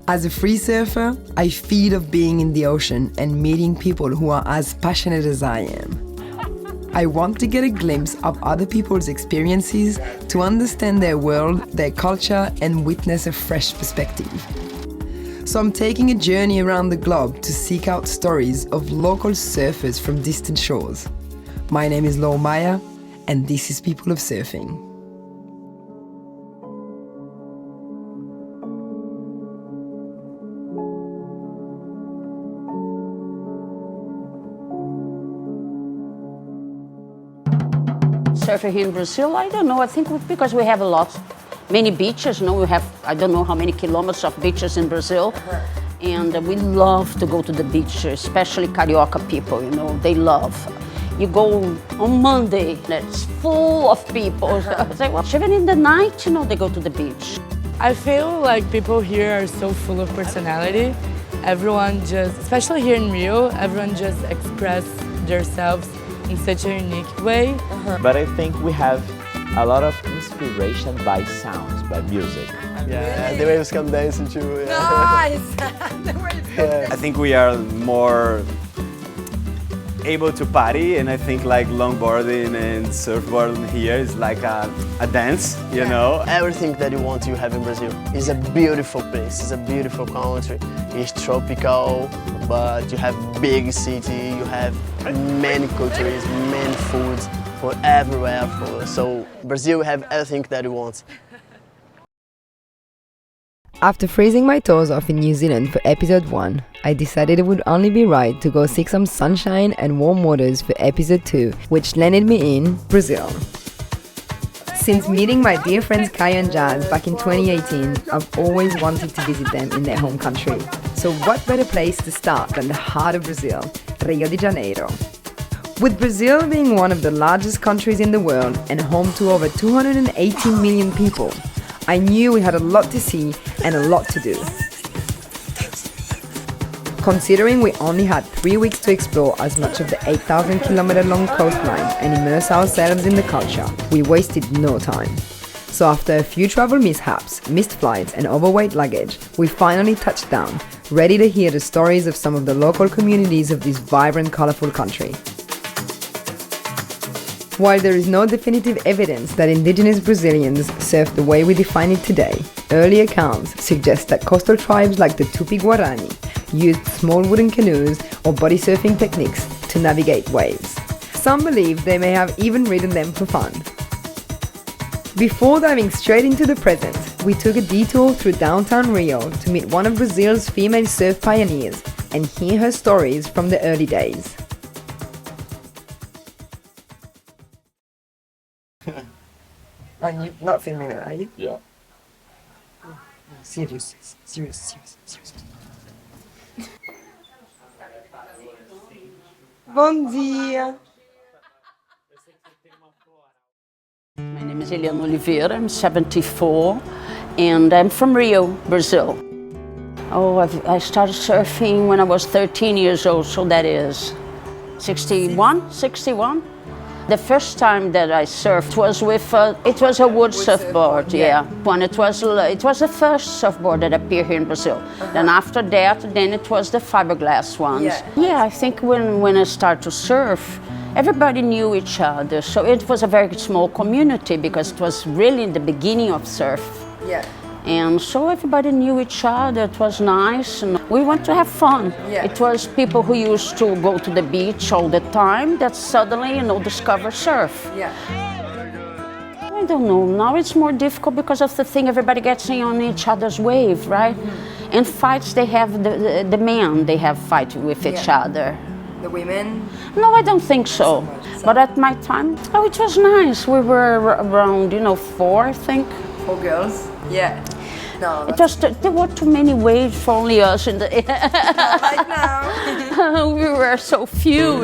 As a free surfer, I feed off being in the ocean and meeting people who are as passionate as I am. I want to get a glimpse of other people's experiences to understand their world, their culture, and witness a fresh perspective. So I'm taking a journey around the globe to seek out stories of local surfers from distant shores. My name is Laure Mayer, and this is People of Surfing. Surfer here in Brazil, I don't know. I think because we have many beaches. We have, I don't know how many kilometers of beaches in Brazil. And we love to go to the beach, especially Carioca people, they love. You go on Monday, it's full of people. Even in the night, they go to the beach. I feel like people here are so full of personality. Everyone especially here in Rio, everyone just express themselves in such a unique way. But I think we have a lot of inspiration by sounds, by music. Yeah, the waves come dancing too. Yeah. Nice! The waves come dancing. I think we are more able to party, and I think like longboarding and surfboarding here is like a dance, you know? Everything that you want to have in Brazil is a beautiful place, it's a beautiful country. It's tropical, but you have big city, you have many cultures, many foods for everywhere. So Brazil have everything that you want. After freezing my toes off in New Zealand for episode 1, I decided it would only be right to go seek some sunshine and warm waters for episode 2, which landed me in Brazil. Since meeting my dear friends Caio and Jazz back in 2018, I've always wanted to visit them in their home country. So what better place to start than the heart of Brazil, Rio de Janeiro. With Brazil being one of the largest countries in the world and home to over 280 million people, I knew we had a lot to see and a lot to do. Considering we only had 3 weeks to explore as much of the 8,000 kilometer long coastline and immerse ourselves in the culture, we wasted no time. So after a few travel mishaps, missed flights and overweight luggage, we finally touched down, ready to hear the stories of some of the local communities of this vibrant, colorful country. While there is no definitive evidence that indigenous Brazilians surf the way we define it today, early accounts suggest that coastal tribes like the Tupi-Guarani used small wooden canoes or body surfing techniques to navigate waves. Some believe they may have even ridden them for fun. Before diving straight into the present, we took a detour through downtown Rio to meet one of Brazil's female surf pioneers and hear her stories from the early days. Are you not filming it, are you? Yeah. Serious. Bom dia! My name is Heliana Oliveira, I'm 74, and I'm from Rio, Brazil. I started surfing when I was 13 years old, so that is 61. The first time that I surfed was with, it was a wood surfboard, yeah. When it was the first surfboard that appeared here in Brazil. Then after that, it was the fiberglass ones. Yeah, I think when I started to surf, everybody knew each other. So it was a very small community because it was really in the beginning of surf. Yeah. And so everybody knew each other, it was nice, and we went to have fun. Yeah. It was people who used to go to the beach all the time that suddenly, discover surf. Yeah. I don't know, now it's more difficult because of the thing everybody gets in on each other's wave, right? Mm-hmm. And fights, they have the men, they have fight with each other. The women? No, I don't think so. But at my time, it was nice. We were around, 4, I think. 4 girls? Yeah. No, there were too many waves for only us in the right now. We were so few,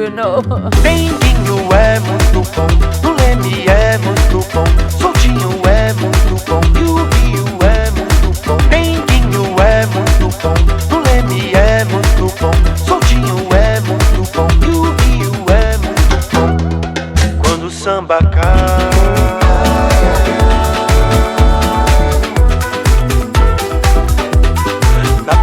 Bem-vindo é muito bom, o Leme é muito bom, Soltinho é muito bom, e o Rio é muito bom. Bem-vindo é muito bom, o Leme é muito bom, Soltinho é muito bom, e o Rio é muito bom. Quando o samba cai, na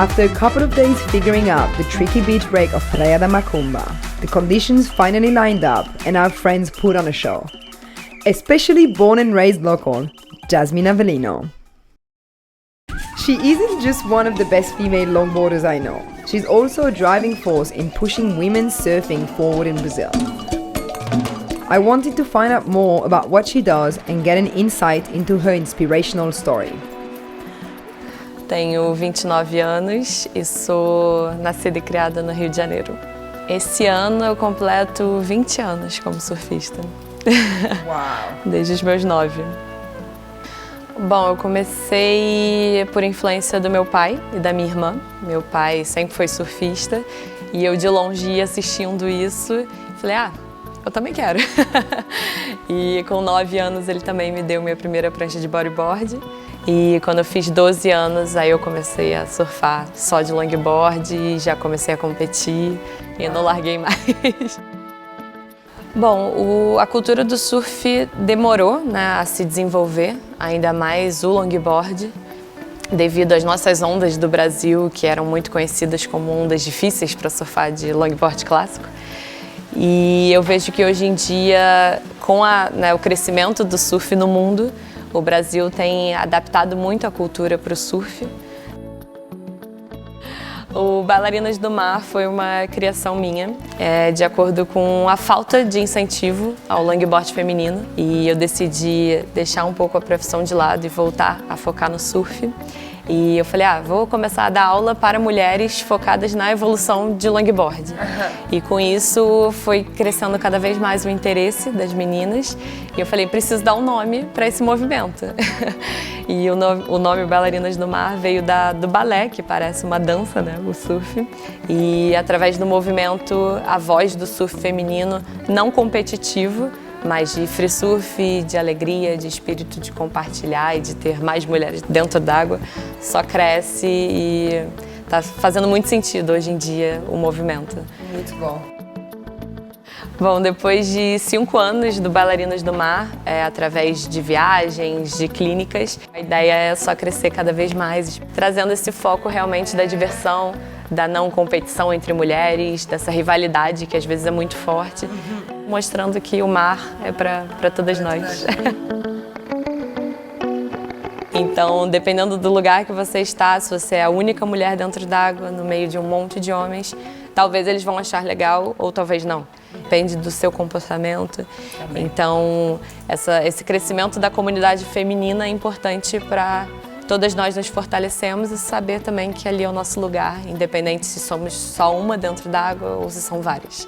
After a couple of days figuring out the tricky beach break of Praia da Macumba, the conditions finally lined up and our friends put on a show. Especially born and raised local, Jasmim Avelino. She isn't just one of the best female longboarders I know. She's also a driving force in pushing women's surfing forward in Brazil. I wanted to find out more about what she does and get an insight into her inspirational story. Tenho 29 anos e sou nascida e criada no Rio de Janeiro. Esse ano eu completo 20 anos como surfista. Uau! Desde os meus 9. Bom, eu comecei por influência do meu pai e da minha irmã. Meu pai sempre foi surfista e eu de longe ia assistindo isso. Falei, eu também quero. E com 9 anos ele também me deu minha primeira prancha de bodyboard. E quando eu fiz 12 anos, aí eu comecei a surfar só de longboard e já comecei a competir e não larguei mais. Bom, a cultura do surf demorou, né, a se desenvolver, ainda mais o longboard, devido às nossas ondas do Brasil, que eram muito conhecidas como ondas difíceis para surfar de longboard clássico. E eu vejo que hoje em dia, com o crescimento do surf no mundo, o Brasil tem adaptado muito a cultura para o surf. O Bailarinas do Mar foi uma criação minha, de acordo com a falta de incentivo ao longboard feminino. E eu decidi deixar um pouco a profissão de lado e voltar a focar no surf. E eu falei, vou começar a dar aula para mulheres focadas na evolução de longboard. E com isso foi crescendo cada vez mais o interesse das meninas. E eu falei, preciso dar um nome para esse movimento. E o nome Bailarinas do Mar veio do balé, que parece uma dança, né, o surf. E através do movimento, a voz do surf feminino não competitivo, mas de free surf, de alegria, de espírito de compartilhar e de ter mais mulheres dentro d'água, só cresce e está fazendo muito sentido hoje em dia o movimento. Muito bom. Bom, depois de 5 anos do Bailarinas do Mar, através de viagens, de clínicas, a ideia é só crescer cada vez mais, trazendo esse foco realmente da diversão, da não competição entre mulheres, dessa rivalidade que às vezes é muito forte, mostrando que o mar é para todas nós. Então, dependendo do lugar que você está, se você é a única mulher dentro d'água, no meio de um monte de homens, talvez eles vão achar legal ou talvez não. Depende do seu comportamento. Então, esse crescimento da comunidade feminina é importante para todas nós nos fortalecemos e saber também que ali é o nosso lugar, independente se somos só uma dentro d'água ou se são várias.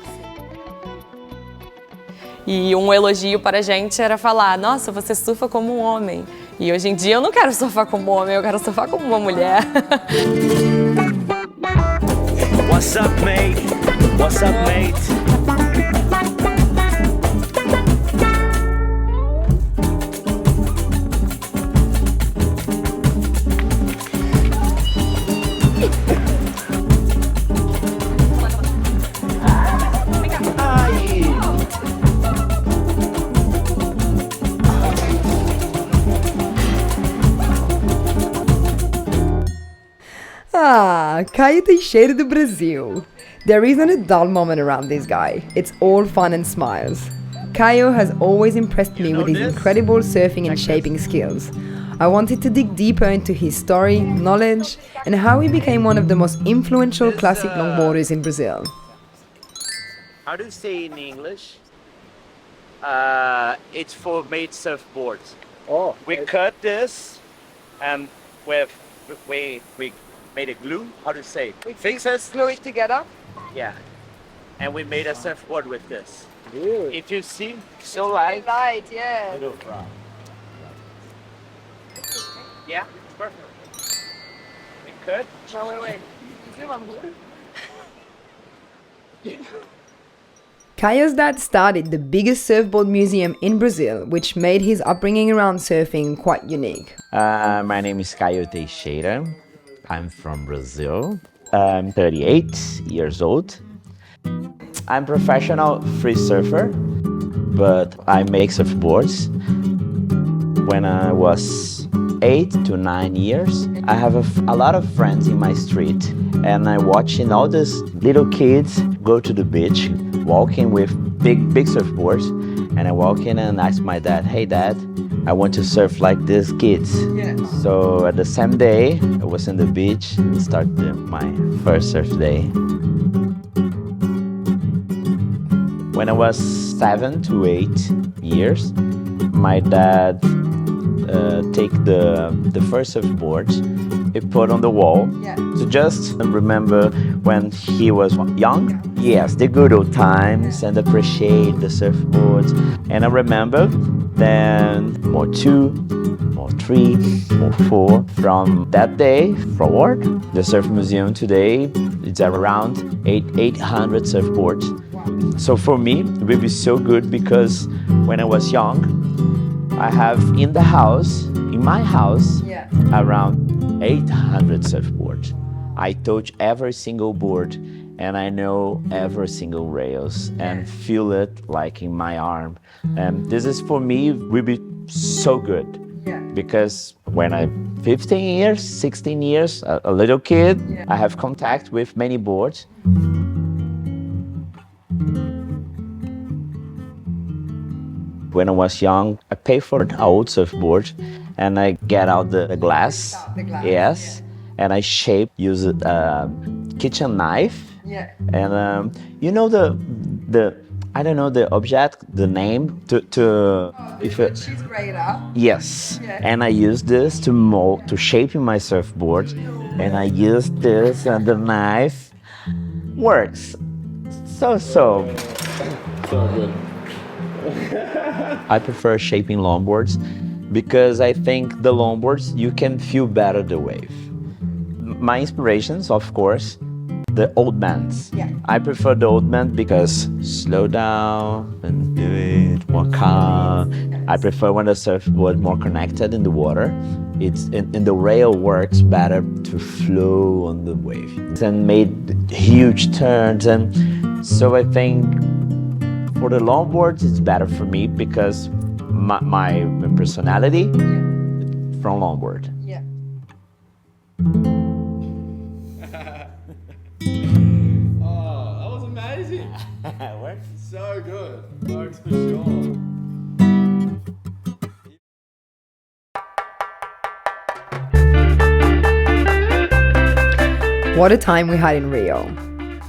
E um elogio para a gente era falar, nossa, você surfa como um homem. E hoje em dia eu não quero surfar como um homem, eu quero surfar como uma mulher. What's up, mate? What's up, mate? Caio Teixeira do Brasil. There isn't a dull moment around this guy. It's all fun and smiles. Caio has always impressed me with his incredible surfing and shaping skills. I wanted to dig deeper into his story, knowledge, and how he became one of the most influential classic longboarders in Brazil. How do you say in English? It's for made surfboards. Oh, We cut this and we made a glue. How do you say? We fix it. Glue it together. Yeah. And we made a surfboard with this. good. If you see, so light. Light, yeah. Yeah, perfect. We cut. No, wait. Caio's dad started the biggest surfboard museum in Brazil, which made his upbringing around surfing quite unique. My name is Caio Teixeira. I'm from Brazil. I'm 38 years old. I'm a professional free surfer, but I make surfboards. When I was 8 to 9 years. I have a lot of friends in my street, and I'm watching all these little kids go to the beach, walking with big surfboards. And I walk in and ask my dad, "Hey Dad, I want to surf like these kids." Yeah. So at the same day, I was in the beach and started my first surf day. When I was 7 to 8 years, my dad take the first surfboard he put on the wall to just remember when he was young. Yes, the good old times and appreciate the surfboards. And I remember then more 2, more 3, more 4. From that day forward, the Surf Museum today, it's around 800 surfboards. So for me, it will be so good because when I was young, I have in my house, around 800 surfboards. I touch every single board and I know every single rails and feel it like in my arm. And this is for me will be so good because when I'm 15 years, 16 years, a little kid, I have contact with many boards. When I was young, I paid for an old surfboard and I get out the glass. Yes. And I use a kitchen knife. Yeah. And you know the I don't know the object, the name to cheese grater. Yes. Yeah. And I use this to shape my surfboard. And I use this and the knife works. So good. I prefer shaping longboards because I think the longboards, you can feel better the wave. My inspirations, of course, the old bands. Yeah. I prefer the old band because slow down and do it more calm. I prefer when the surfboard more connected in the water. And the rail works better to flow on the wave. And made huge turns, and so I think for the longboards, it's better for me because my personality from longboard. Yeah. Oh, that was amazing. Works so good. Works for sure. What a time we had in Rio.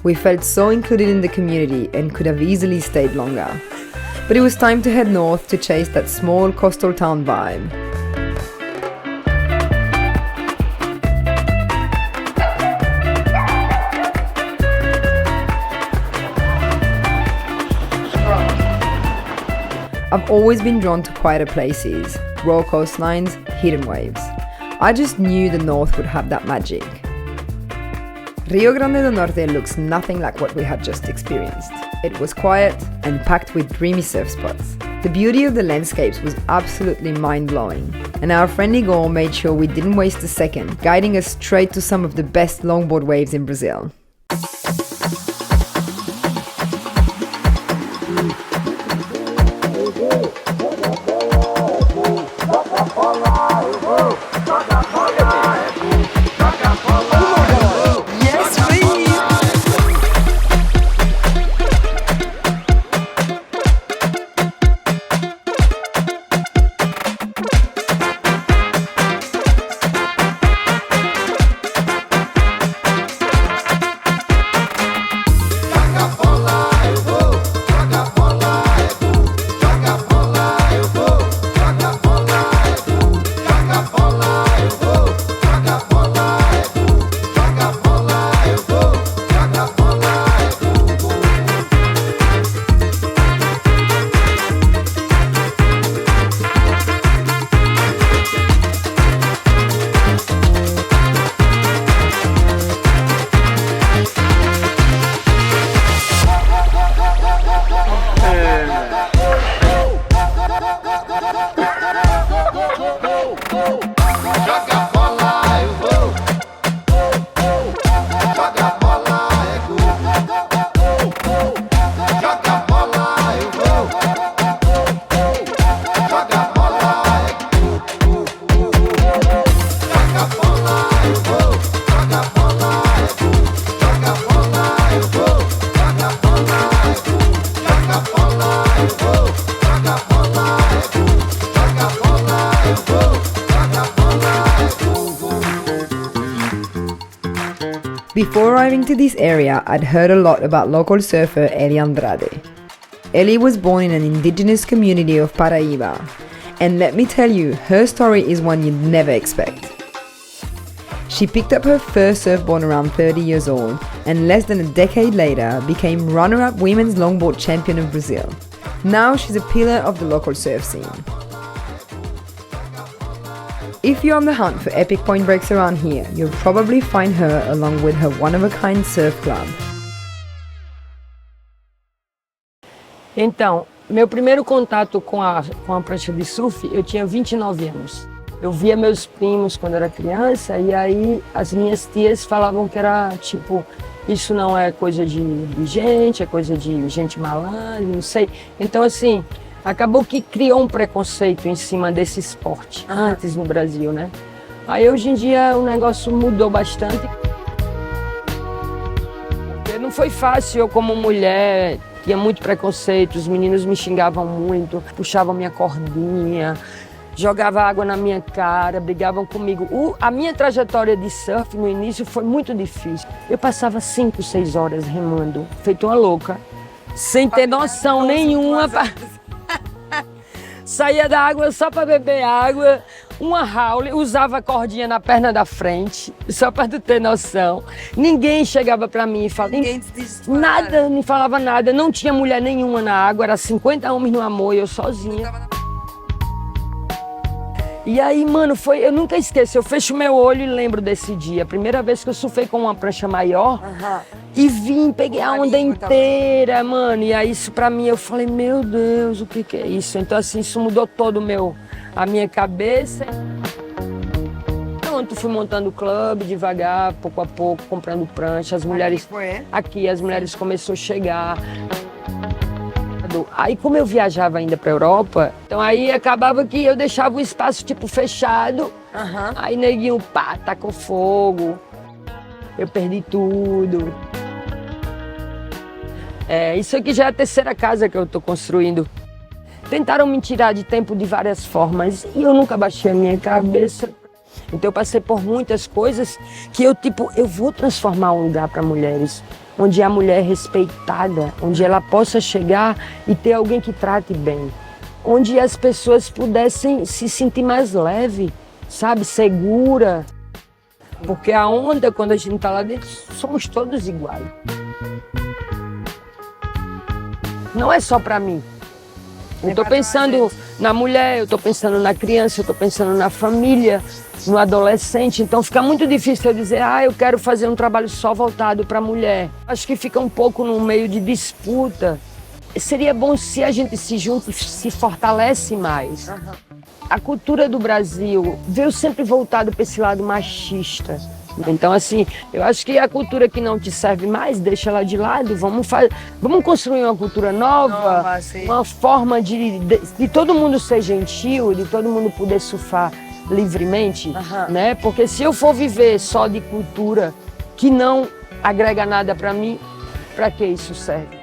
We felt so included in the community and could have easily stayed longer. But it was time to head north to chase that small coastal town vibe. I've always been drawn to quieter places, raw coastlines, hidden waves. I just knew the north would have that magic. Rio Grande do Norte looks nothing like what we had just experienced. It was quiet and packed with dreamy surf spots. The beauty of the landscapes was absolutely mind-blowing, and our friend Igor made sure we didn't waste a second, guiding us straight to some of the best longboard waves in Brazil. Before arriving to this area, I'd heard a lot about local surfer Eliane Andrade. Ellie was born in an indigenous community of Paraíba, and let me tell you, her story is one you'd never expect. She picked up her first surfboard around 30 years old, and less than a decade later became runner-up women's longboard champion of Brazil. Now she's a pillar of the local surf scene. If you're on the hunt for epic point breaks around here, you'll probably find her along with her one-of-a-kind surf club. Então, meu primeiro contato com a prancha de surf, eu tinha 29 anos. Eu via meus primos quando era criança e aí as minhas tias falavam que era tipo, isso não é coisa de gente, é coisa de gente malandra, não sei. Então assim, acabou que criou um preconceito em cima desse esporte, antes no Brasil, né? Aí hoje em dia o negócio mudou bastante. Porque não foi fácil, eu como mulher, tinha muito preconceito, os meninos me xingavam muito, puxavam minha cordinha, jogavam água na minha cara, brigavam comigo. A minha trajetória de surf no início foi muito difícil. Eu passava 5, 6 horas remando, feito uma louca, sem ter noção nenhuma. Saía da água só para beber água, uma haule, usava a cordinha na perna da frente, só para tu ter noção. Ninguém chegava para mim e falava nada, não falava nada. Não tinha mulher nenhuma na água, era 50 homens no amor e eu sozinha. E aí, mano, eu nunca esqueço, eu fecho meu olho e lembro desse dia. A primeira vez que eu surfei com uma prancha maior e peguei a onda inteira, mano. E aí isso pra mim, eu falei, meu Deus, o que é isso? Então assim, isso mudou todo a minha cabeça. Pronto, fui montando o clube devagar, pouco a pouco, comprando prancha. As mulheres começaram a chegar. Aí como eu viajava ainda pra Europa, então aí acabava que eu deixava o espaço tipo fechado, aí neguinho, pá, tacou fogo, eu perdi tudo. Isso aqui já é a terceira casa que eu tô construindo. Tentaram me tirar de tempo de várias formas e eu nunca baixei a minha cabeça. Então eu passei por muitas coisas que eu vou transformar um lugar para mulheres, onde a mulher é respeitada, onde ela possa chegar e ter alguém que trate bem, onde as pessoas pudessem se sentir mais leve, sabe, segura, porque a onda, quando a gente está lá dentro, somos todos iguais. Não é só para mim. Eu estou pensando na mulher, eu estou pensando na criança, eu estou pensando na família, no adolescente, então fica muito difícil eu dizer, eu quero fazer um trabalho só voltado para a mulher. Acho que fica um pouco no meio de disputa. Seria bom se a gente se junta e se fortalece mais. A cultura do Brasil veio sempre voltada para esse lado machista. Então, assim, eu acho que a cultura que não te serve mais, deixa ela de lado, vamos construir uma cultura nova, uma forma de todo mundo ser gentil, de todo mundo poder surfar livremente, né? Porque se eu for viver só de cultura que não agrega nada para mim, para que isso serve?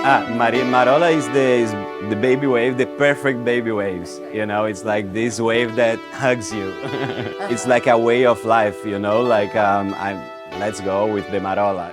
Marola is the baby wave, the perfect baby waves. You know, it's like this wave that hugs you. It's like a way of life, you know, like let's go with the Marola.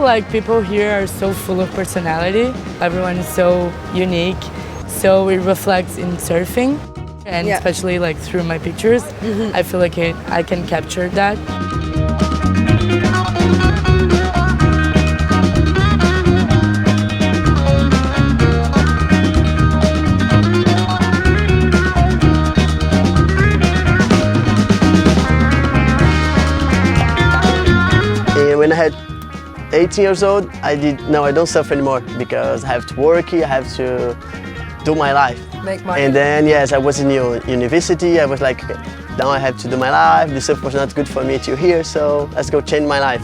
Like people here are so full of personality. Everyone is so unique. So it reflects in surfing, and especially like through my pictures, I feel like I can capture that. When I had 18 years old, I don't surf anymore because I have to work, I have to do my life. Make money. And then, yes, I was in university, I was like, okay, now I have to do my life, the surf was not good for me till here, so let's go change my life.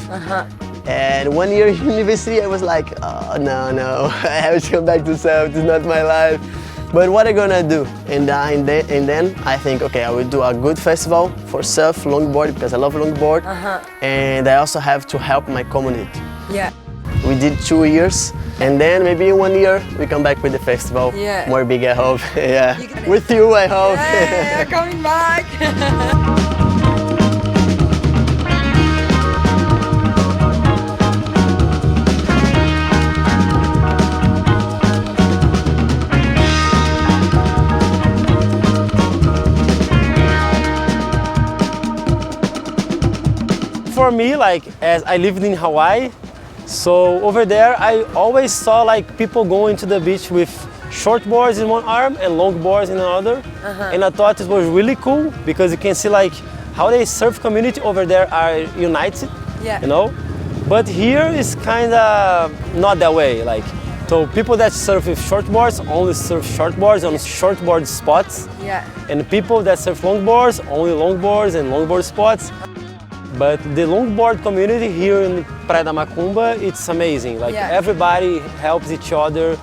And 1 year in university, I was like, oh, no, I have to come back to surf, this is not my life. But what am I gonna do? And then I think, okay, I will do a good festival for surf, longboard, because I love longboard. And I also have to help my community. Yeah. We did 2 years, and then maybe in 1 year we come back with the festival. Yeah. More big, I hope. Yeah. With you, I hope. Yeah, coming back. For me, like, as I lived in Hawaii, so over there I always saw like people going to the beach with shortboards in one arm and longboards in another. And I thought it was really cool because you can see like how the surf community over there are united, you know? But here is kind of not that way. Like, so people that surf with shortboards only surf shortboards on shortboard spots. And people that surf longboards, only longboards and longboard spots. But the longboard community here in Praia da Macumba, it's amazing. Like everybody helps each other.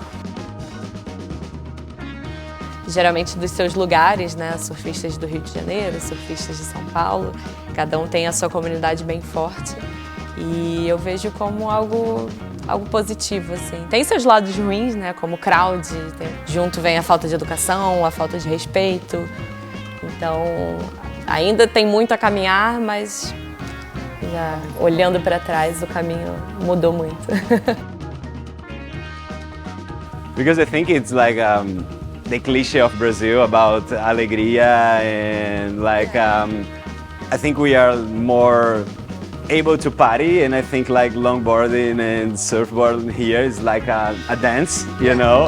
Geralmente dos seus lugares, né? Surfistas do Rio de Janeiro, surfistas de São Paulo, cada um tem a sua comunidade bem forte. E eu vejo como algo positivo, assim. Tem seus lados ruins, né? Como crowd, junto vem a falta de educação, a falta de respeito. Então, ainda tem muito a caminhar, mas já olhando para trás, o caminho mudou muito. Because I think it's like the cliche of Brazil about alegria and like I think we are more able to party, and I think like longboarding and surfboarding here is like a dance, you know.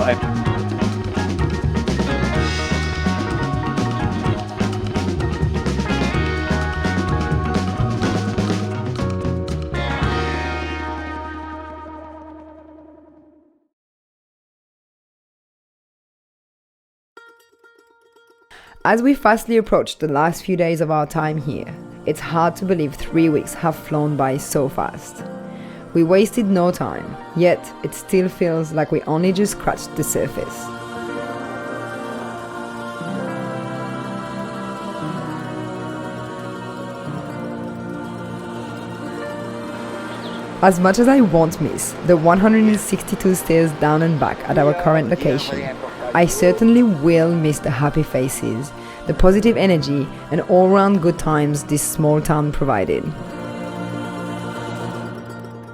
As we fastly approach the last few days of our time here, it's hard to believe 3 weeks have flown by so fast. We wasted no time, yet it still feels like we only just scratched the surface. As much as I won't miss the 162 stairs down and back at our current location, I certainly will miss the happy faces, the positive energy and all-round good times this small town provided.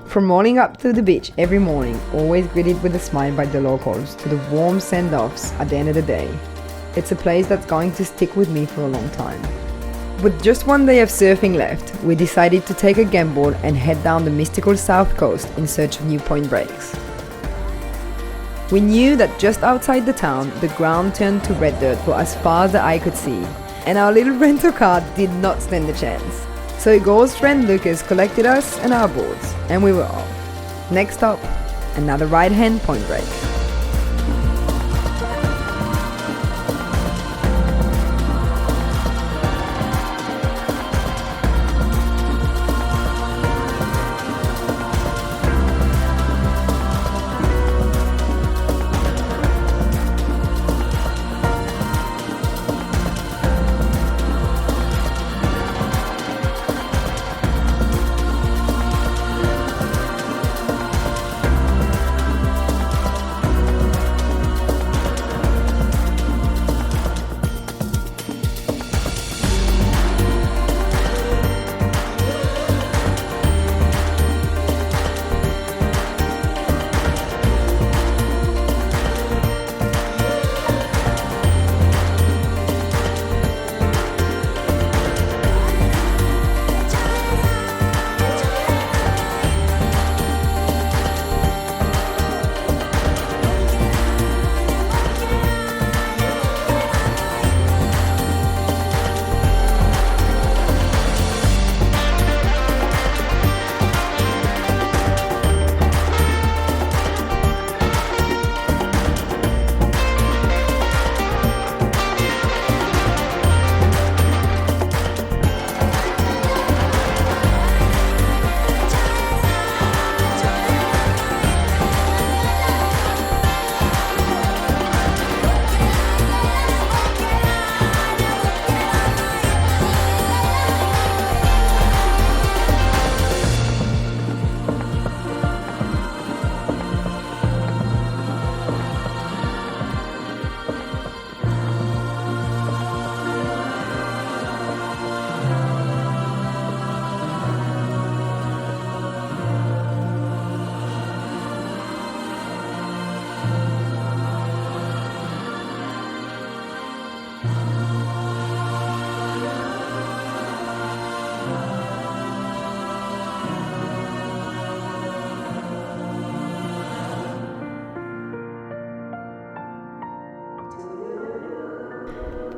From rolling up to the beach every morning, always greeted with a smile by the locals, to the warm send-offs at the end of the day, it's a place that's going to stick with me for a long time. With just one day of surfing left, we decided to take a gamble and head down the mystical south coast in search of new point breaks. We knew that just outside the town, the ground turned to red dirt for as far as the eye could see, and our little rental car did not stand a chance. So Igor's friend Lucas collected us and our boards, and we were off. Next stop, another right-hand point break.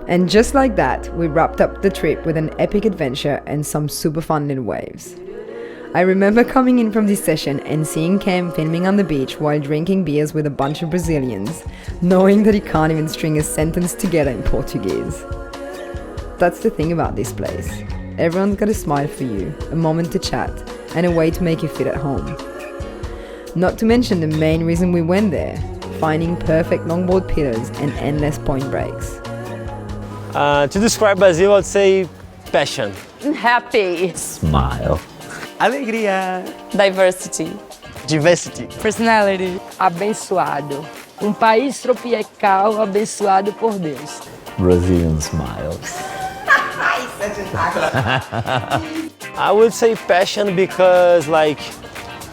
And just like that, we wrapped up the trip with an epic adventure and some super fun little waves. I remember coming in from this session and seeing Cam filming on the beach while drinking beers with a bunch of Brazilians, knowing that he can't even string a sentence together in Portuguese. That's the thing about this place. Everyone's got a smile for you, a moment to chat, and a way to make you feel at home. Not to mention the main reason we went there, finding perfect longboard pillars and endless point breaks. To describe Brazil, I'd say passion. Happy. Smile. Alegria. Diversity. Diversity. Personality. Abençoado. País tropical abençoado por Deus. Brazilian smiles. I would say passion because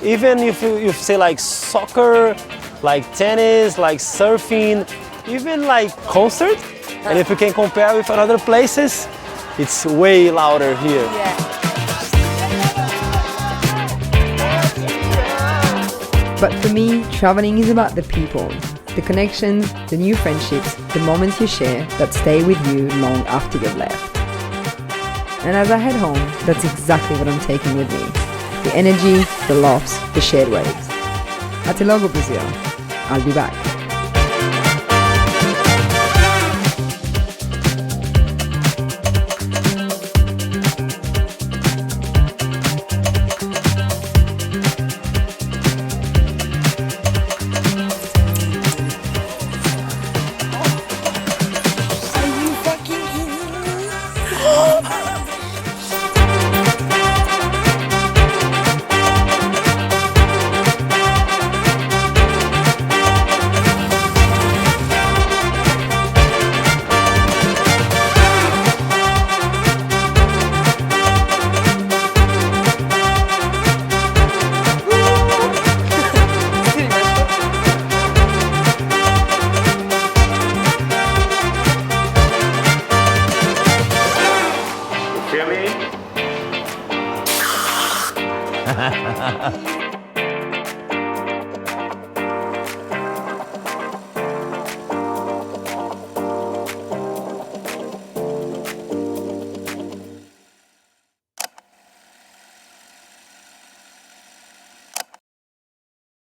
even if you say soccer, tennis, surfing, even concert, and if you can compare with other places, it's way louder here. But for me, traveling is about the people, the connections, the new friendships, the moments you share that stay with you long after you've left. And as I head home, that's exactly what I'm taking with me. The energy, the laughs, the shared waves. Até logo, Brazil. I'll be back.